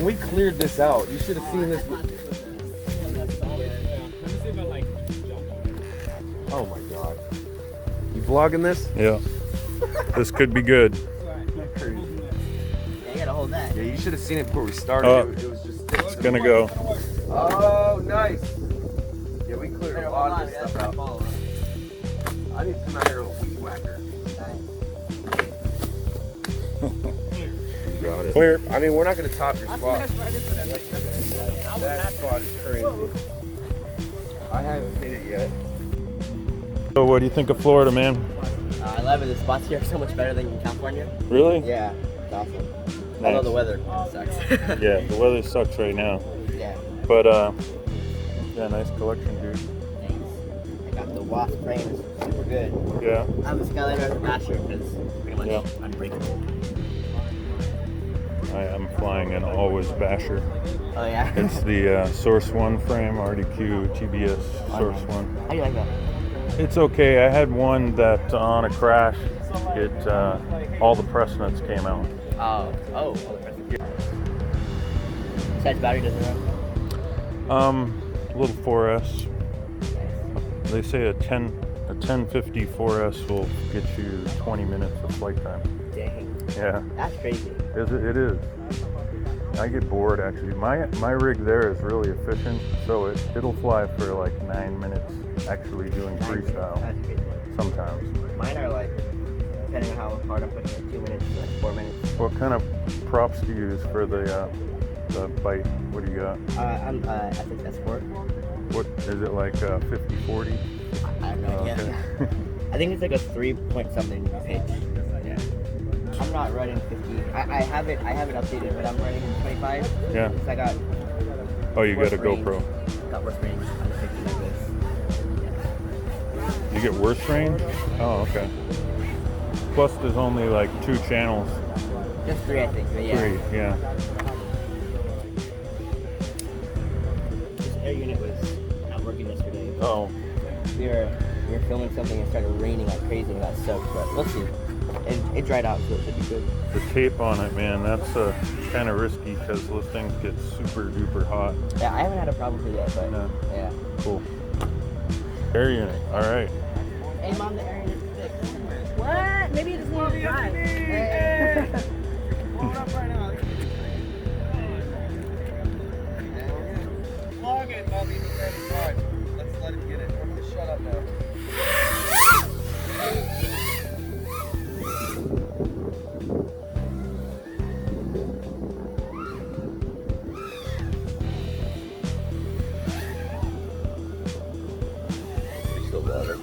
we cleared this out. You should have seen this. Oh my god. You vlogging this? Yeah. This could be good. Crazy. Yeah, you gotta hold that. Yeah, you should have seen it before we started. It was just. It's gonna go. Oh, nice. Yeah, we cleared a lot of this stuff out. I need to come out here with a weed whacker. Got it. Clear. I mean, we're not going to top your spot. That spot is crazy. I haven't hit it yet. So what do you think of Florida, man? I love it. The spots here are so much better than California. Really? Yeah, it's awesome. Nice. Although the weather sucks. Yeah, the weather sucks right now. Yeah. But yeah, nice collection, dude. Thanks. I got the wasp frame. It's super good. Yeah. I'm a Skylander as a basher because it's pretty much unbreakable. I am flying an always basher. Oh yeah. It's the Source 1 frame, RDQ TBS Source 1. How do you like that? It's okay. I had one that on a crash, all the press nuts came out. Oh, all the presents. Besides battery doesn't run? Little 4S. They say a 1050 4S will get you 20 minutes of flight time. Dang. Yeah. That's crazy. It is. I get bored actually. My rig there is really efficient, so it'll fly for like 9 minutes actually doing freestyle. That's crazy. Sometimes. Mine are like, depending on how hard I'm pushing it, 2 minutes to like 4 minutes. What kind of props do you use for the bite? What do you got? I'm FXS Sport. What is it, like 50-40? I have no idea. Okay. I think it's like a 3-point-something pitch. Yeah. I'm not running 50. I have it updated, but I'm running in 25. Yeah. Because I got. Oh, you got a range. GoPro. Got worse range on the 50 like this. You get worse range? Oh, okay. Plus, there's only like 2 channels. Just 3, I think. But yeah. 3, yeah. This air unit was not working yesterday. Oh. We were filming something and it started raining like crazy and got soaked, but we'll see. It dried out, so it should be good. The tape on it, man, that's kind of risky because those things get super duper hot. Yeah, I haven't had a problem with it yet, but No. yeah. Cool. Air unit, all right. Hey, Mom, the air unit's fixed. What? Maybe it doesn't want to drive. Hold up right now. Log it, Bubby. Let's let him get it. Just shut up now. Still water.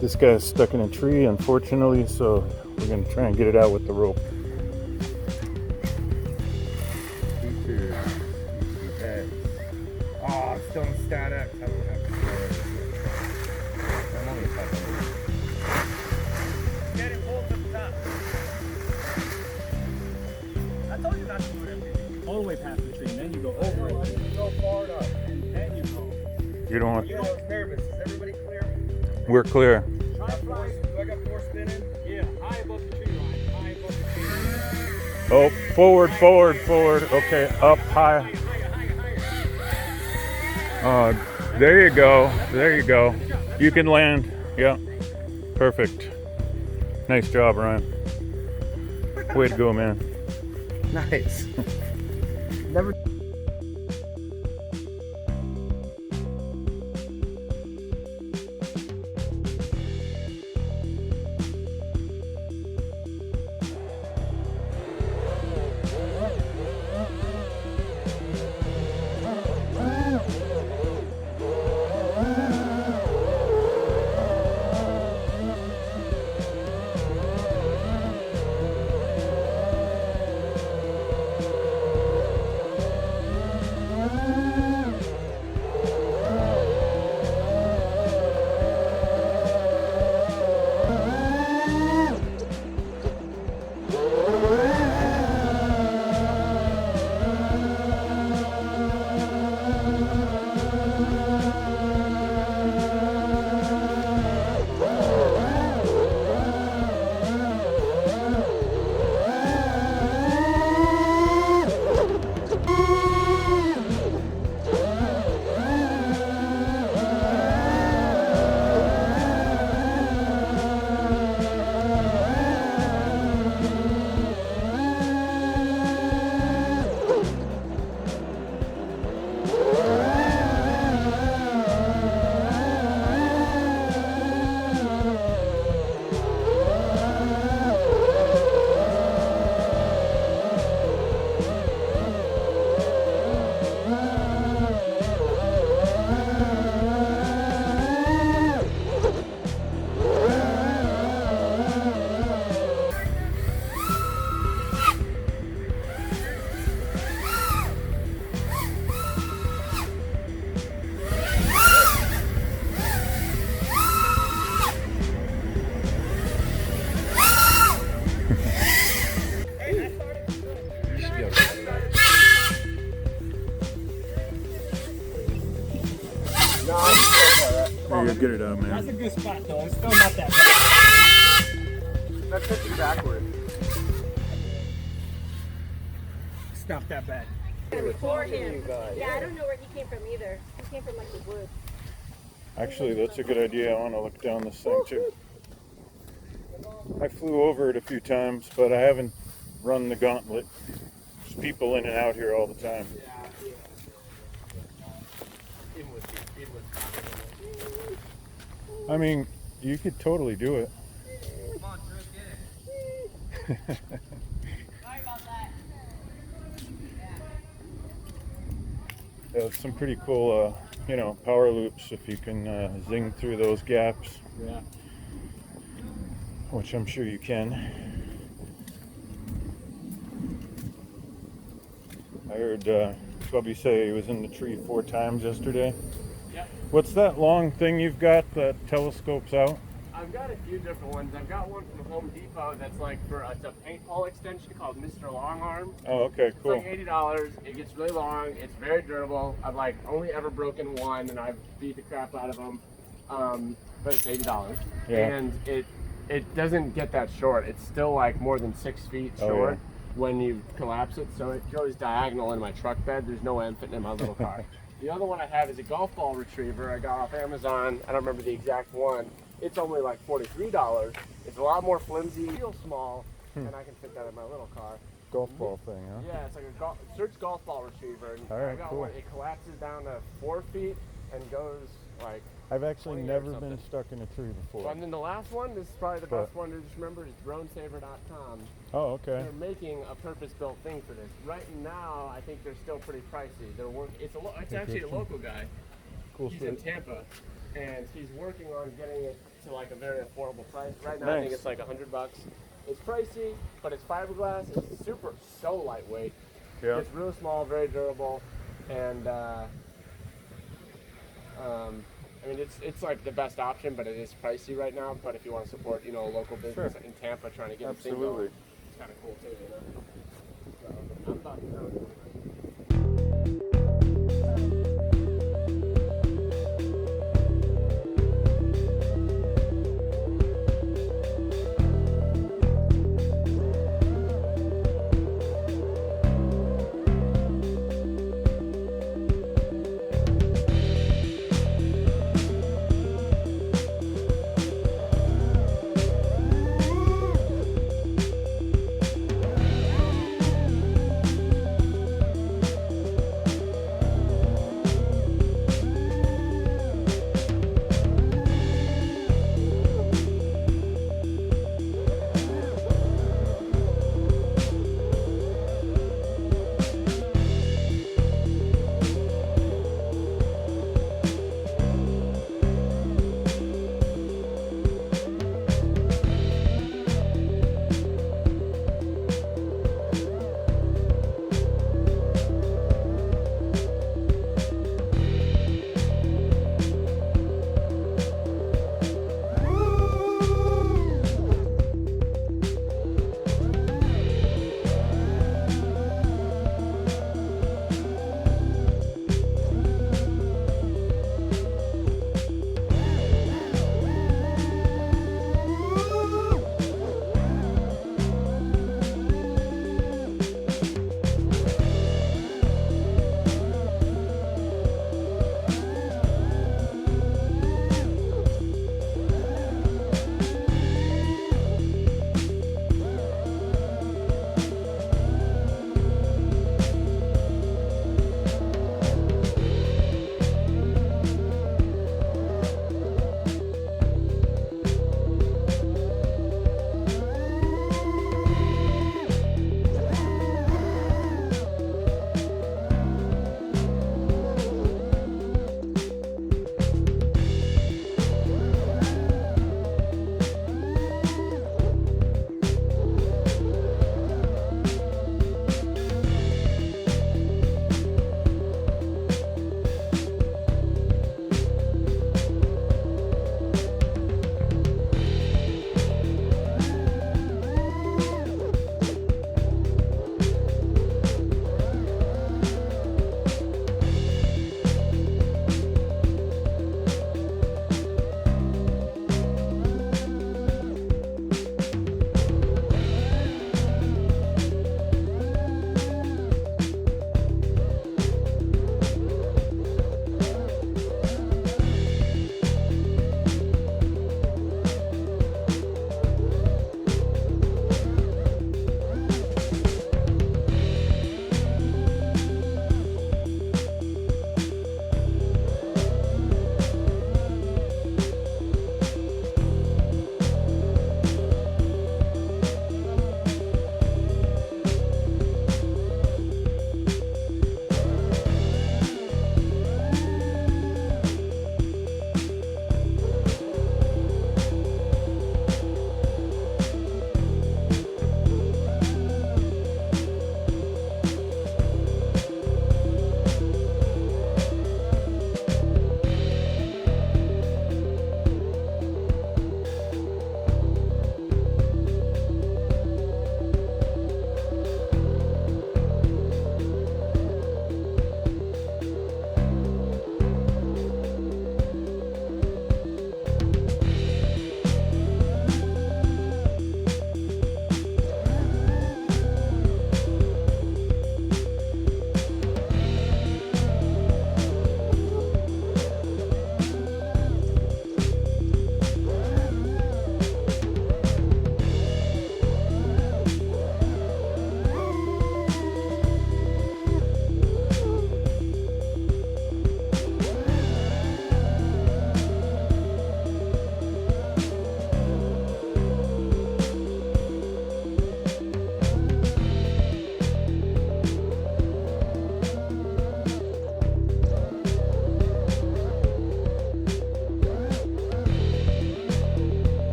This guy's stuck in a tree, unfortunately, so we're going to try and get it out with the rope. Oh, it's still in stat X. I don't have to I'm only typing. Get it pulled to the top. I told you not to do it all the way past the tree, and then you go over it. You go far enough. Then you go. You don't want... You know, I was nervous. Is everybody clear? We're clear. Do I got 4 spinning? Yeah, high above the tree line. High above the tree line. Oh, forward, forward, forward. Okay, up, high. There you go. There you go. You can land. Yeah. Perfect. Nice job, Ryan. Way to go, man. Nice. Never. There you go, get it out, That's man. a good spot though. It's still not that bad. That's pitching backwards. It's not that bad. For him. Yeah, I don't know where he came from either. He came from like the woods. Actually, that's a good idea. I want to look down this thing too. I flew over it a few times, but I haven't run the gauntlet. There's people in and out here all the time. I mean, you could totally do it. Come on, Drew, get it. Sorry about that. Yeah, some pretty cool, you know, power loops if you can zing through those gaps. Yeah. Which I'm sure you can. I heard Bubby say he was in the tree 4 times yesterday. Yep. What's that long thing you've got that telescopes out? I've got a few different ones. I've got one from Home Depot that's like for it's a paintball extension called Mr. Long Arm. Oh, okay, cool. It's like $80. It gets really long. It's very durable. I've like only ever broken one, and I've beat the crap out of them. But it's $80. Yeah. And it doesn't get that short. It's still like more than 6 feet Oh, short yeah. when you collapse it. So it goes diagonal in my truck bed. There's no way I'm fitting in my little car. The other one I have is a golf ball retriever I got off Amazon. I don't remember the exact one. It's only like $43. It's a lot more flimsy, feels small, and I can fit that in my little car. Golf ball thing, huh? Yeah, it's like a search golf ball retriever. And All right, I got cool. one. It collapses down to 4 feet and goes like. I've actually 20 or never something. been stuck in a tree before. And then the last one, this is probably the But- best one to just remember, is DroneSaver.com. Oh, okay. They're making a purpose-built thing for this. Right now, I think they're still pretty pricey. It's actually a local guy. Cool He's in shit. Tampa, and he's working on getting it to like a very affordable price. Right now, I think Nice. it's like $100. It's pricey, but it's fiberglass. It's so lightweight. Yeah. It's real small, very durable, and I mean, it's like the best option, but it is pricey right now. But if you want to support, you know, a local business Sure. in Tampa trying to get this thing Absolutely. going, it's kind of cool too, you know. So I'm about to